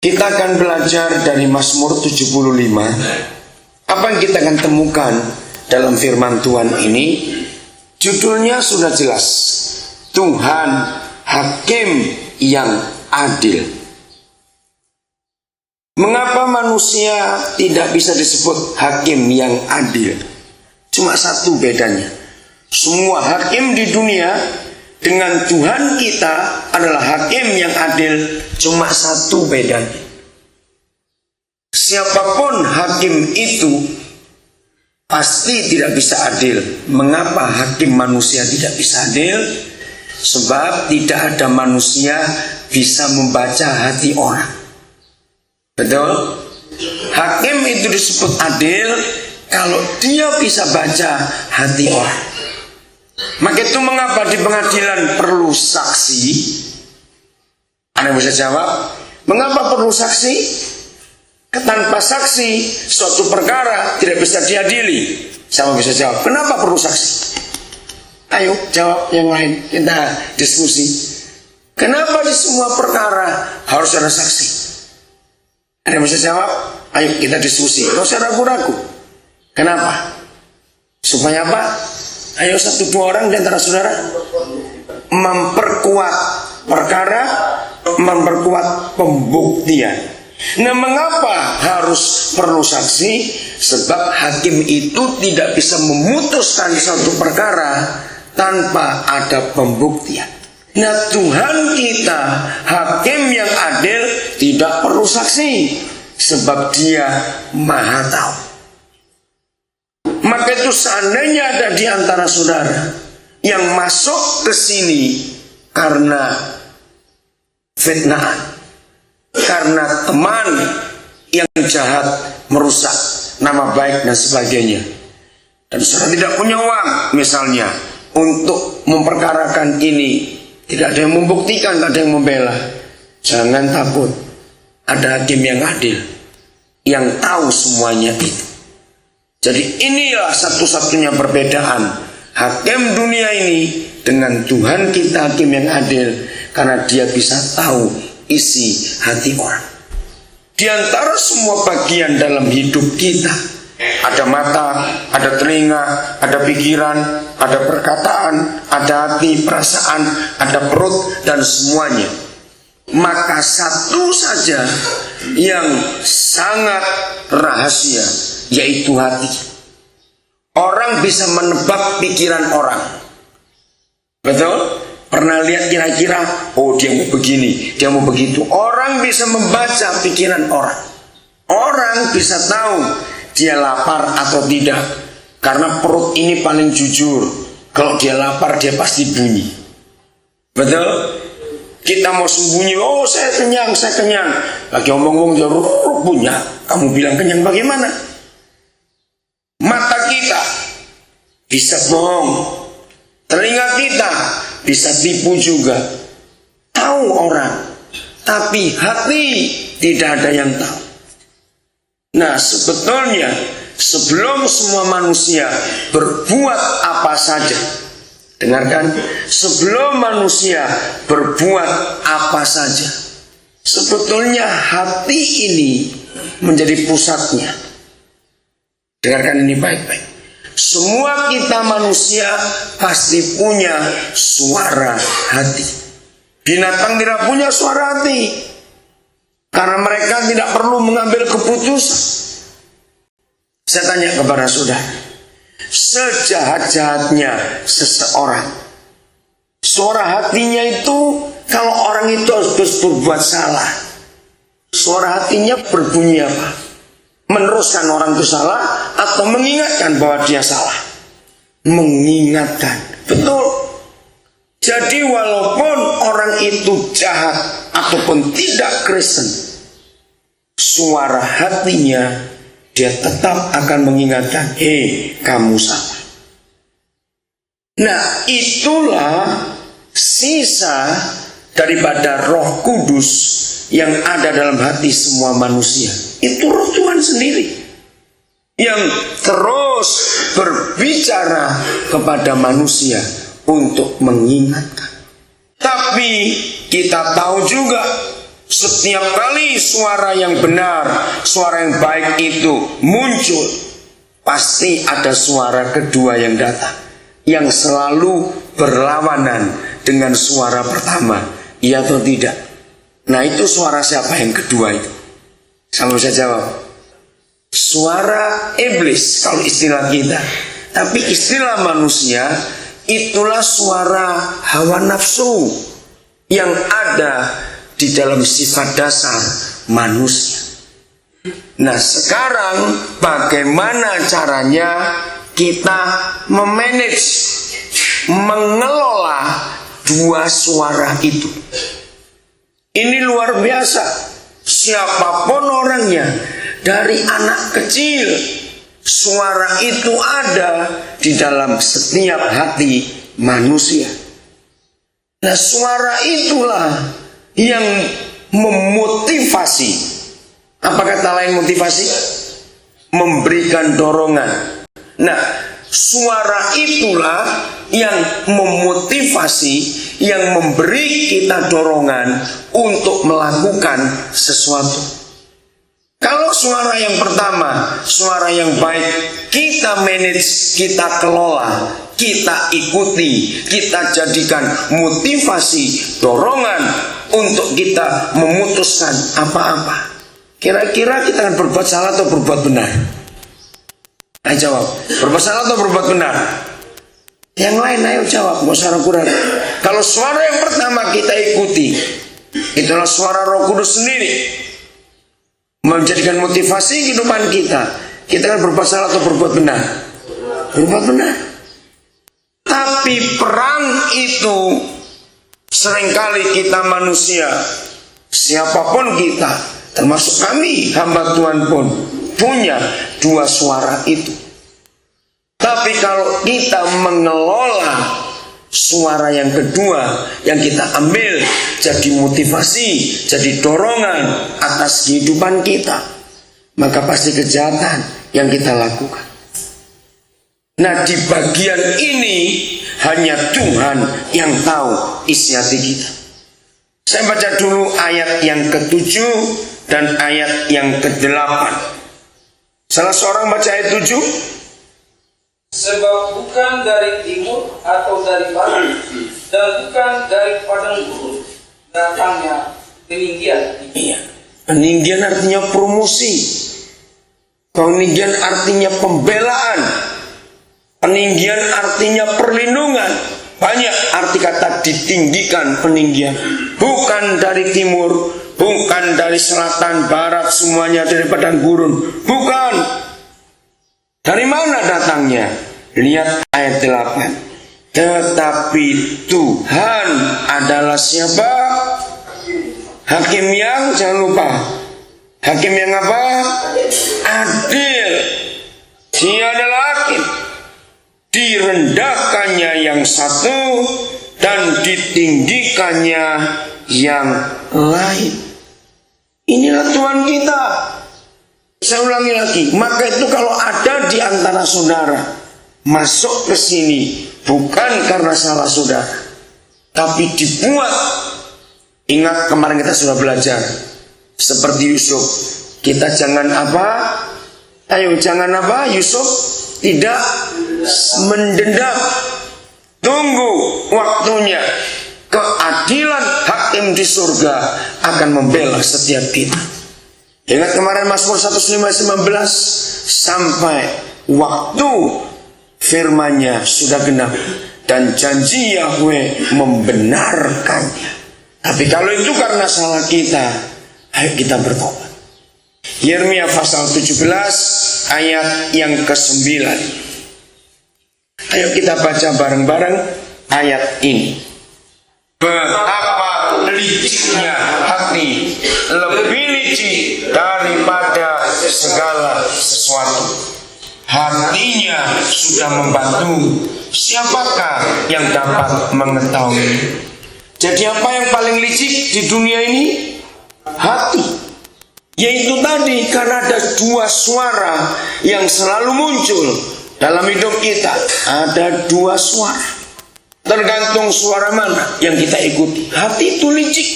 Kita akan belajar dari Mazmur 75. Apa yang kita akan temukan dalam firman Tuhan ini? Judulnya sudah jelas, Tuhan Hakim yang adil. Mengapa manusia tidak bisa disebut hakim yang adil? Cuma satu bedanya. Semua hakim di dunia dengan Tuhan kita adalah hakim yang adil. Cuma satu bedanya. Siapapun hakim itu pasti tidak bisa adil. Mengapa hakim manusia tidak bisa adil? Sebab tidak ada manusia bisa membaca hati orang. Betul? Hakim itu disebut adil kalau dia bisa baca hati orang. Maka itu mengapa di pengadilan perlu saksi? Anda bisa jawab, mengapa perlu saksi? Tanpa saksi suatu perkara tidak bisa diadili. Siapa bisa jawab? Kenapa perlu saksi? Ayo jawab yang lain, kita diskusi. Kenapa di semua perkara harus ada saksi? Ada yang bisa jawab? Ayo kita diskusi. Tidak usah ragu-ragu. Kenapa? Supaya apa? Ayo satu dua orang di antara saudara memperkuat perkara, memperkuat pembuktian. Nah, mengapa harus perlu saksi? Sebab hakim itu tidak bisa memutuskan suatu perkara tanpa ada pembuktian. Nah, Tuhan kita hakim yang adil tidak perlu saksi, sebab Dia Maha Tahu. Maka itu seandainya ada di antara saudara yang masuk ke sini karena fitnah, karena teman yang jahat merusak nama baik dan sebagainya, dan saudara tidak punya uang misalnya untuk memperkarakan ini, tidak ada yang membuktikan, tidak ada yang membela, jangan takut, ada hakim yang adil yang tahu semuanya itu. Jadi inilah satu-satunya perbedaan hakim dunia ini dengan Tuhan kita hakim yang adil, karena Dia bisa tahu isi hati orang. Di antara semua bagian dalam hidup kita, ada mata, ada telinga, ada pikiran, ada perkataan, ada hati, perasaan, ada perut, dan semuanya. Maka satu saja yang sangat rahasia, yaitu hati. Orang bisa menebak pikiran orang. Betul? Pernah lihat kira-kira, oh dia mau begini, dia mau begitu. Orang bisa membaca pikiran orang. Orang bisa tahu dia lapar atau tidak, karena perut ini paling jujur. Kalau dia lapar, dia pasti bunyi. Betul? Kita mau sembunyi, oh saya kenyang, saya kenyang. Lagi ngomong-ngomong, dia punya. Kamu bilang kenyang bagaimana? Mata kita bisa bohong. Telinga kita bisa tipu juga. Tahu orang, tapi hati tidak ada yang tahu. Nah, sebetulnya sebelum semua manusia berbuat apa saja, dengarkan, sebelum manusia berbuat apa saja, sebetulnya hati ini menjadi pusatnya. Dengarkan ini baik-baik. Semua kita manusia pasti punya suara hati. Binatang tidak punya suara hati, karena mereka tidak perlu mengambil keputusan. Saya tanya kepada saudara, sejahat-jahatnya seseorang, suara hatinya itu, kalau orang itu harus berbuat salah, suara hatinya berbunyi apa? Meneruskan orang itu salah atau mengingatkan bahwa dia salah? Mengingatkan. Betul. Jadi walaupun orang itu jahat ataupun tidak Kristen, suara hatinya dia tetap akan mengingatkan, kamu salah. Nah, itulah sisa daripada Roh Kudus yang ada dalam hati semua manusia. Itu Roh Tuhan sendiri yang terus berbicara kepada manusia untuk mengingatkan. Tapi kita tahu juga Setiap kali suara yang benar, suara yang baik itu muncul, pasti ada suara kedua yang datang, yang selalu berlawanan dengan suara pertama. Iya atau tidak? Nah, itu suara siapa yang kedua itu? Sama bisa jawab. Suara iblis kalau istilah kita. Tapi istilah manusia, itulah suara hawa nafsu yang ada di dalam sifat dasar manusia. Nah, sekarang bagaimana caranya kita memanage, mengelola dua suara itu? Ini luar biasa. Siapapun orangnya, dari anak kecil, suara itu ada di dalam setiap hati manusia. Nah, suara itulah yang memotivasi. Apa kata lain motivasi? Memberikan dorongan. Nah, suara itulah yang memotivasi, yang memberi kita dorongan untuk melakukan sesuatu. Kalau suara yang pertama, suara yang baik, kita manage, kita kelola, kita ikuti, kita jadikan motivasi, dorongan untuk kita memutuskan apa-apa. Kira-kira kita akan berbuat salah atau berbuat benar? Ayo jawab, berbuat salah atau berbuat benar? Yang lain ayo jawab, gak usah ragu-ragu. Kalau suara yang pertama kita ikuti, itulah suara Roh Kudus sendiri, menjadikan motivasi kehidupan kita. Kita akan berbuat salah atau berbuat benar? Berbuat benar. Tapi perang itu seringkali kita manusia, siapapun kita, termasuk kami hamba Tuhan pun punya dua suara itu. Tapi kalau kita mengelola suara yang kedua, yang kita ambil jadi motivasi, jadi dorongan atas kehidupan kita, maka pasti kejahatan yang kita lakukan. Nah, di bagian ini hanya Tuhan yang tahu isi hati kita. Saya baca dulu ayat yang ke-7 dan ayat yang ke-8. Salah seorang baca ayat 7. Sebab bukan dari timur atau dari barat, dan bukan dari padang gurun datangnya peninggian. Iya, peninggian artinya promosi. Peninggian artinya pembelaan. Peninggian artinya perlindungan. Banyak arti kata ditinggikan peninggian. Bukan dari timur, bukan dari selatan, barat, semuanya dari padang gurun. Bukan. Dari mana datangnya? Lihat ayat 8. Tetapi Tuhan adalah siapa? Hakim yang, jangan lupa, hakim yang apa? Adil. Dia adalah hakim. Direndahkannya yang satu dan ditinggikannya yang lain. Inilah Tuhan kita. Saya ulangi lagi, maka itu kalau ada di antara saudara masuk ke sini bukan karena salah saudara, tapi dibuat. Ingat kemarin kita sudah belajar seperti Yusuf. Kita jangan apa? Ayo jangan apa? Yusuf tidak mendendam. Tunggu waktunya. Keadilan hakim di surga akan membela setiap kita. Ingat kemarin Mazmur 119 sampai waktu firman-Nya sudah genap dan janji Yahweh membenarkannya. Tapi kalau itu karena salah kita, ayo kita bertobat. Yeremia pasal 17 ayat yang ke-9. Ayo kita baca bareng-bareng ayat ini. Betapa liciknya hati, lebih licik daripada segala sesuatu. Hatinya sudah membantu, siapakah yang dapat mengetahui? Jadi apa yang paling licik di dunia ini? Hati. Yaitu tadi, karena ada dua suara yang selalu muncul dalam hidup kita. Ada dua suara. Tergantung suara mana yang kita ikuti. Hati itu licik.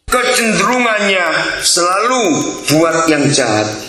kecenderungannya selalu buat yang jahat.